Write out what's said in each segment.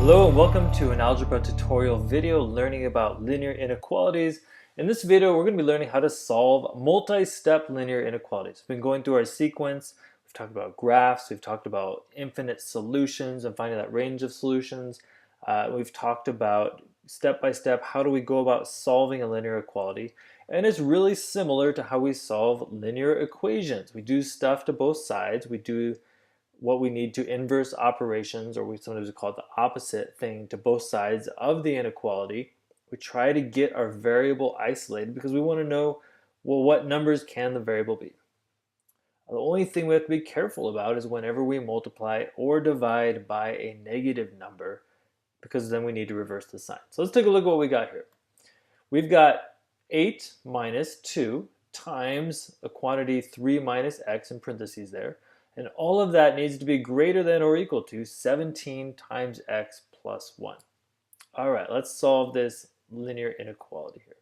Hello and welcome to an algebra tutorial video learning about linear inequalities. In this video, we're going to be learning how to solve multi-step linear inequalities. We've been going through our sequence. We've talked about graphs. We've talked about infinite solutions and finding that range of solutions. We've talked about step by step, how do we go about solving a linear equality? And it's really similar to how we solve linear equations. We do stuff to both sides. We do what we need to inverse operations, or we sometimes call it the opposite thing, to both sides of the inequality. We try to get our variable isolated because we want to know, well, what numbers can the variable be? The only thing we have to be careful about is whenever we multiply or divide by a negative number, because then we need to reverse the sign. So let's take a look at what we got here. We've got 8 minus 2 times a quantity 3 minus x in parentheses there. And all of that needs to be greater than or equal to 17 times x plus 1. All right, let's solve this linear inequality here.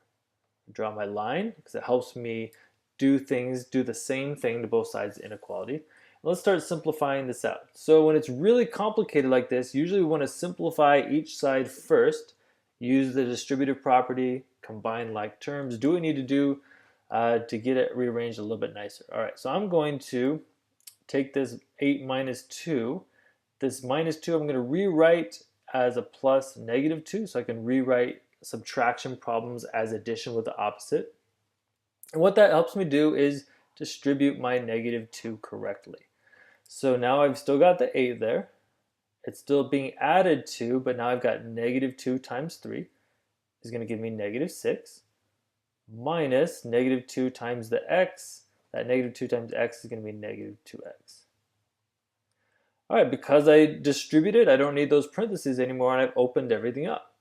Draw my line because it helps me do the same thing to both sides of the inequality. Let's start simplifying this out. So when it's really complicated like this, usually we want to simplify each side first, use the distributive property, combine like terms, do what we need to do to get it rearranged a little bit nicer. All right, so I'm going to take this 8 minus 2. This minus 2 I'm going to rewrite as a plus negative 2, so I can rewrite subtraction problems as addition with the opposite. And what that helps me do is distribute my negative 2 correctly. So now I've still got the 8 there. It's still being added to, but now I've got negative 2 times 3 is going to give me negative 6 minus negative 2 times the x. That negative 2 times x is going to be negative 2x. All right, because I distributed, I don't need those parentheses anymore, and I've opened everything up.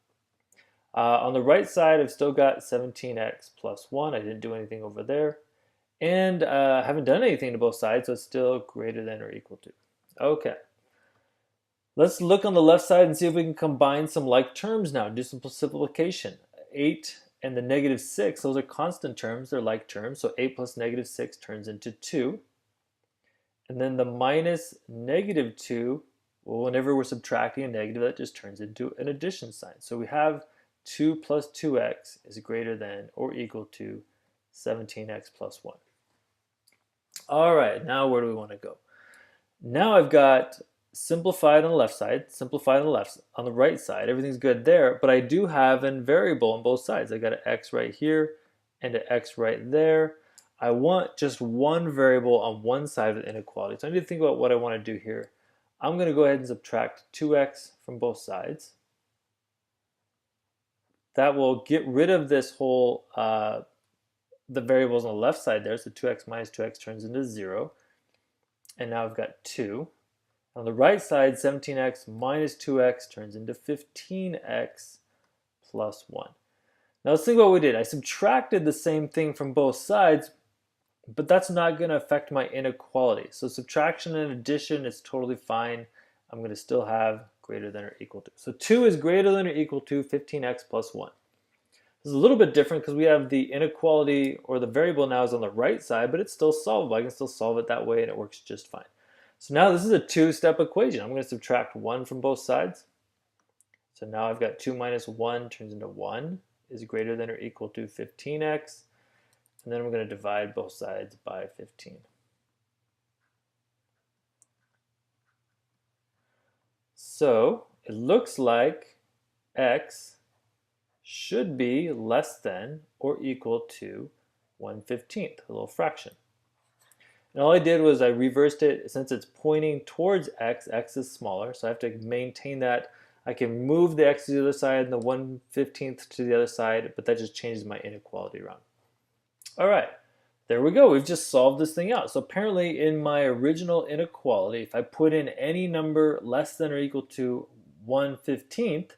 On the right side, I've still got 17x plus 1. I didn't do anything over there. And I haven't done anything to both sides, so it's still greater than or equal to. Okay. Let's look on the left side and see if we can combine some like terms now. Do some simplification. 8 and the negative 6, those are constant terms, they're like terms, so 8 plus negative 6 turns into 2. And then the minus negative 2, well, whenever we're subtracting a negative, that just turns into an addition sign. So we have 2 plus 2x is greater than or equal to 17x plus 1. All right, now where do we want to go? Now I've got simplified on the left side, simplified on the right side. Everything's good there, but I do have a variable on both sides. I got an x right here and an x right there. I want just one variable on one side of the inequality. So I need to think about what I want to do here. I'm going to go ahead and subtract 2x from both sides. That will get rid of this whole, the variables on the left side there. So 2x minus 2x turns into 0. And now I've got 2. On the right side, 17x minus 2x turns into 15x plus 1. Now let's think about what we did. I subtracted the same thing from both sides, but that's not going to affect my inequality. So subtraction and addition is totally fine. I'm going to still have greater than or equal to. So 2 is greater than or equal to 15x plus 1. This is a little bit different because we have the inequality, or the variable now is on the right side, but it's still solvable. I can still solve it that way and it works just fine. So now this is a two-step equation. I'm going to subtract 1 from both sides. So now I've got 2 minus 1 turns into 1 is greater than or equal to 15x. And then I'm going to divide both sides by 15. So it looks like x should be less than or equal to 1/15, a little fraction. And all I did was I reversed it. Since it's pointing towards x, x is smaller, so I have to maintain that. I can move the x to the other side and the 1/15 to the other side, but that just changes my inequality around. All right, there we go. We've just solved this thing out. So apparently in my original inequality, if I put in any number less than or equal to 1/15,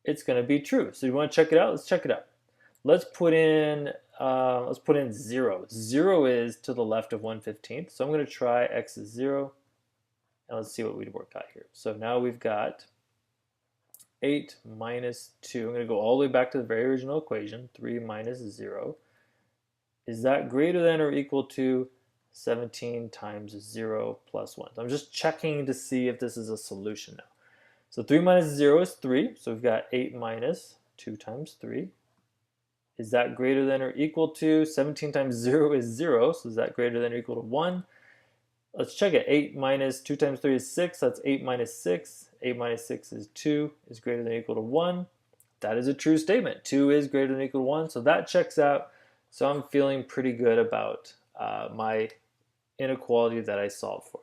it's going to be true. So you want to check it out? Let's check it out. Let's put in 0. 0 is to the left of 1/15. So I'm going to try x is 0. And let's see what we'd work out here. So now we've got 8 minus 2. I'm going to go all the way back to the very original equation. 3 minus 0. Is that greater than or equal to 17 times 0 plus 1? So I'm just checking to see if this is a solution now. So 3 minus 0 is 3. So we've got 8 minus 2 times 3. Is that greater than or equal to 17 times 0 is 0. So is that greater than or equal to 1? Let's check it. 8 minus 2 times 3 is 6. That's 8 minus 6. 8 minus 6 is 2. Is greater than or equal to 1. That is a true statement. 2 is greater than or equal to 1. So that checks out. So I'm feeling pretty good about my inequality that I solved for.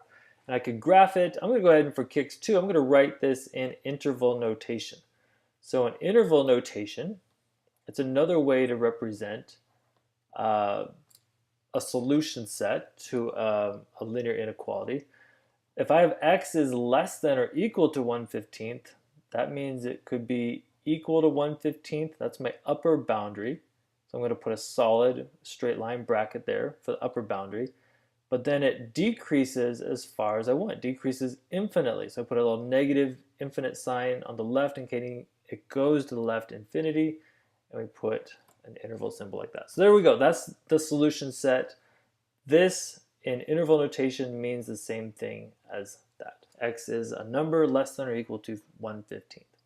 And I could graph it. I'm going to go ahead and for kicks 2, I'm going to write this in interval notation. So in interval notation, it's another way to represent a solution set to a linear inequality. If I have x is less than or equal to 1/15th, that means it could be equal to 1/15th. That's my upper boundary. So I'm going to put a solid straight line bracket there for the upper boundary. But then it decreases as far as I want. It decreases infinitely. So I put a little negative infinite sign on the left indicating it goes to the left infinity. And we put an interval symbol like that. So there we go. That's the solution set. This in interval notation means the same thing as that. X is a number less than or equal to 1/15th.